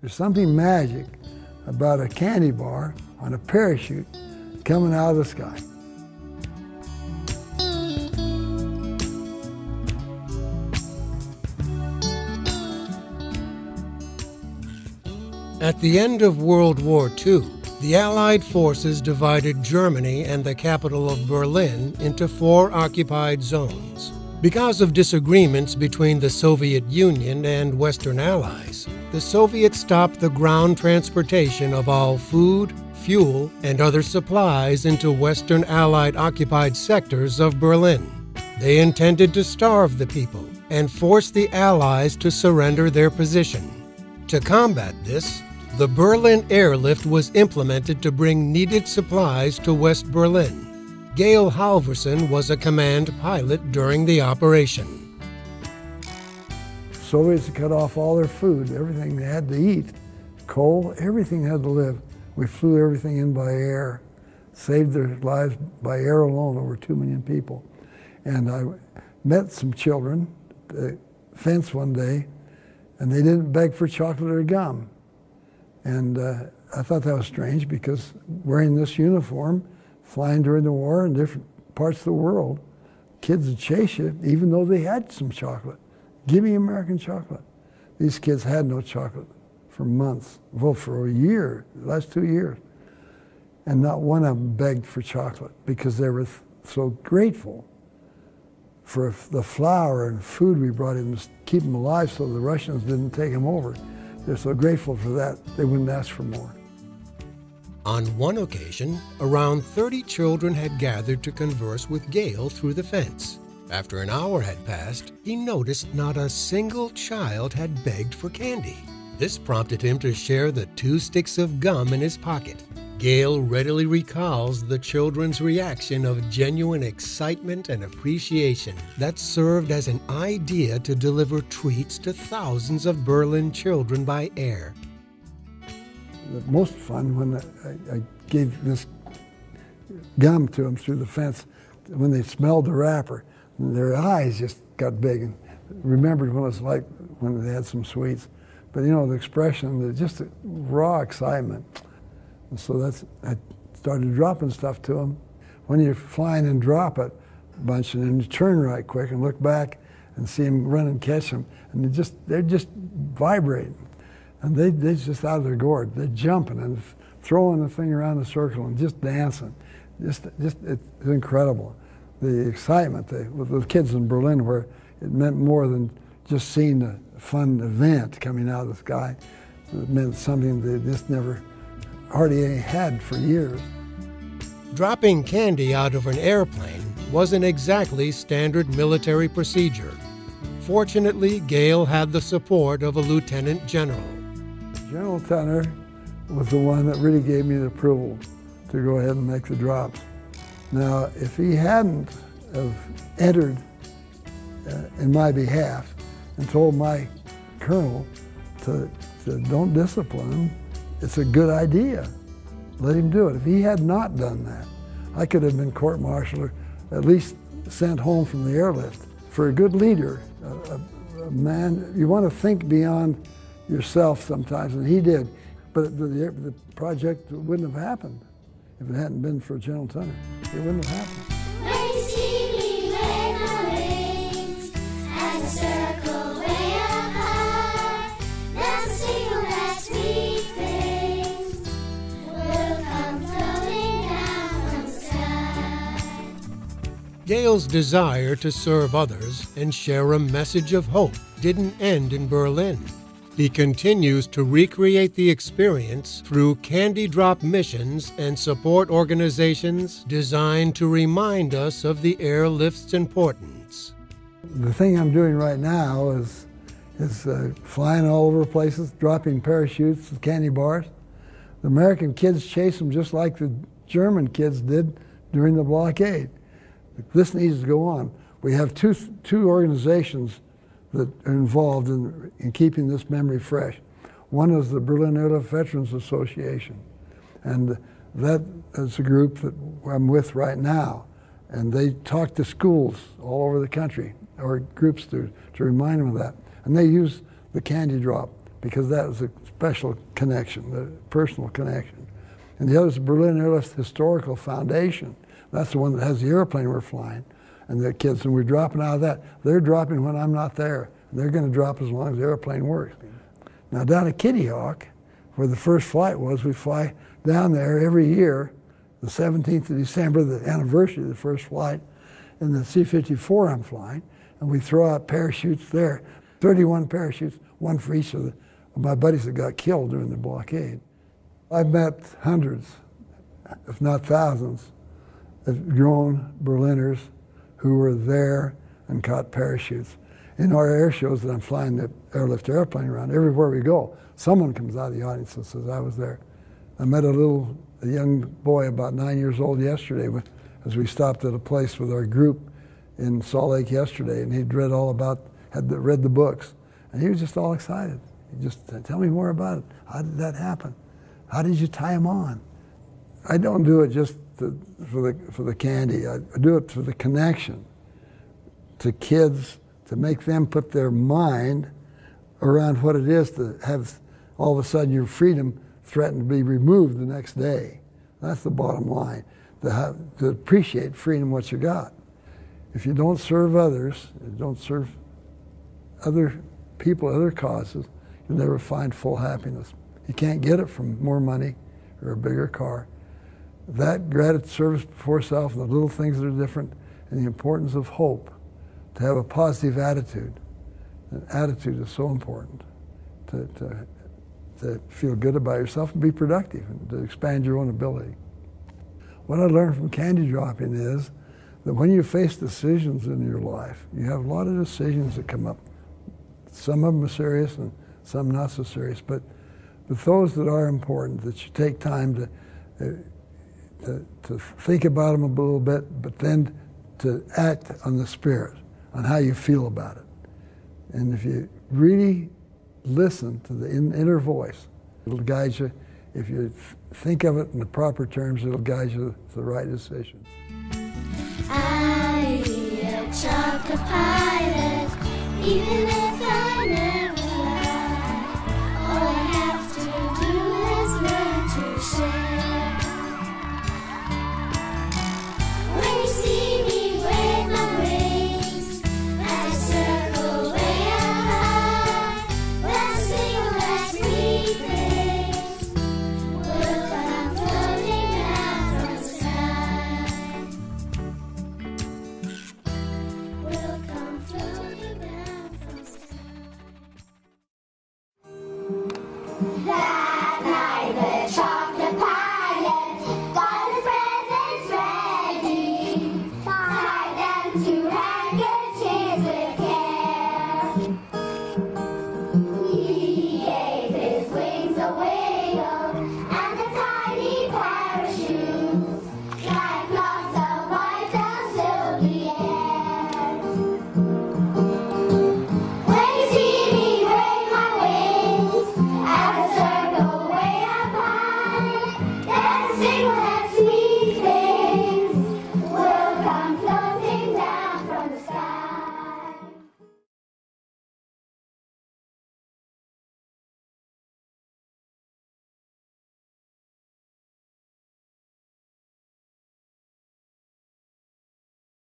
There's something magic about a candy bar on a parachute coming out of the sky. At the end of World War II, the Allied forces divided Germany and the capital of Berlin into 4 occupied zones. Because of disagreements between the Soviet Union and Western allies, the Soviets stopped the ground transportation of all food, fuel, and other supplies into Western Allied occupied sectors of Berlin. They intended to starve the people and force the Allies to surrender their position. To combat this, the Berlin Airlift was implemented to bring needed supplies to West Berlin. Gail Halvorsen was a command pilot during the operation. Soviets cut off all their food, everything they had to eat, coal, everything had to live. We flew everything in by air, saved their lives by air alone, over 2 million people. And I met some children at the fence one day, and they didn't beg for chocolate or gum. And I thought that was strange, because wearing this uniform, flying during the war in different parts of the world, kids would chase you even though they had some chocolate. Give me American chocolate. These kids had no chocolate for months, well, for a year, the last 2 years. And not one of them begged for chocolate, because they were so grateful for the flour and food we brought in to keep them alive so the Russians didn't take them over. They're so grateful for that, they wouldn't ask for more. On one occasion, around 30 children had gathered to converse with Gail through the fence. After an hour had passed, he noticed not a single child had begged for candy. This prompted him to share the 2 sticks of gum in his pocket. Gail readily recalls the children's reaction of genuine excitement and appreciation that served as an idea to deliver treats to thousands of Berlin children by air. The most fun when I gave this gum to them through the fence, when they smelled the wrapper, their eyes just got big and remembered what it was like when they had some sweets. But you know, the expression, just the raw excitement. And so I started dropping stuff to them. When you're flying and drop it a bunch and then you turn right quick and look back and see them run and catch them, and they're just vibrating. And they're just out of their gourd. They're jumping and throwing the thing around the circle and just dancing. It's incredible. The excitement with the kids in Berlin, where it meant more than just seeing a fun event coming out of the sky. It meant something they just never hardly had for years. Dropping candy out of an airplane wasn't exactly standard military procedure. Fortunately, Gail had the support of a lieutenant general. General Tunner was the one that really gave me the approval to go ahead and make the drops. Now, if he hadn't have entered in my behalf and told my colonel to don't discipline him, it's a good idea. Let him do it. If he had not done that, I could have been court-martialed or at least sent home from the airlift. For a good leader, a man, you want to think beyond yourself sometimes, and he did. But the project wouldn't have happened if it hadn't been for General Tunner. It wouldn't have happened. When you see me wave my wings as a circle way up high, that's a signal that sweet things will come floating down from the sky. Gail's desire to serve others and share a message of hope didn't end in Berlin. He continues to recreate the experience through candy drop missions and support organizations designed to remind us of the airlift's importance. The thing I'm doing right now is flying all over places, dropping parachutes with candy bars. The American kids chase them just like the German kids did during the blockade. This needs to go on. We have two organizations that are involved in keeping this memory fresh. One is the Berlin Airlift Veterans Association, and that is a group that I'm with right now, and they talk to schools all over the country, or groups to remind them of that. And they use the candy drop because that was a special connection, the personal connection. And the other is the Berlin Airlift Historical Foundation. That's the one that has the airplane we're flying. And the kids, and we're dropping out of that. They're dropping when I'm not there. And they're going to drop as long as the airplane works. Now down at Kitty Hawk, where the first flight was, we fly down there every year, the 17th of December, the anniversary of the first flight, in the C-54 I'm flying, and we throw out parachutes there. 31 parachutes, one for each of my buddies that got killed during the blockade. I've met hundreds, if not thousands, of grown Berliners who were there and caught parachutes. In our air shows that I'm flying the airlift airplane around, everywhere we go, someone comes out of the audience and says, I was there. I met a young boy about 9 years old yesterday as we stopped at a place with our group in Salt Lake yesterday, and he'd read read the books, and he was just all excited. He just said, tell me more about it. How did that happen? How did you tie him on? I don't do it just for the candy. I do it for the connection to kids, to make them put their mind around what it is to have all of a sudden your freedom threatened to be removed the next day. That's the bottom line, to appreciate freedom, what you got. If you don't serve others, you don't serve other people, other causes, you'll never find full happiness. You can't get it from more money or a bigger car. That gratitude, service before self, and the little things that are different, and the importance of hope, to have a positive attitude. An attitude is so important to feel good about yourself and be productive and to expand your own ability. What I learned from candy dropping is that when you face decisions in your life, you have a lot of decisions that come up. Some of them are serious and some not so serious, but those that are important, that you take time to think about them a little bit, but then to act on the spirit, on how you feel about it. And if you really listen to the inner voice, it'll guide you. If you think of it in the proper terms, it'll guide you to the right decision. I'll be a chocolate pilot, even if I never fly. All I have to do is learn to share. When you see me wave my wings as I circle way up high, let's sing a last sweet things will come floating down from the sky. Will come floating down from the sky. That night the chocolate pilot got his presents ready, tied them to hangers.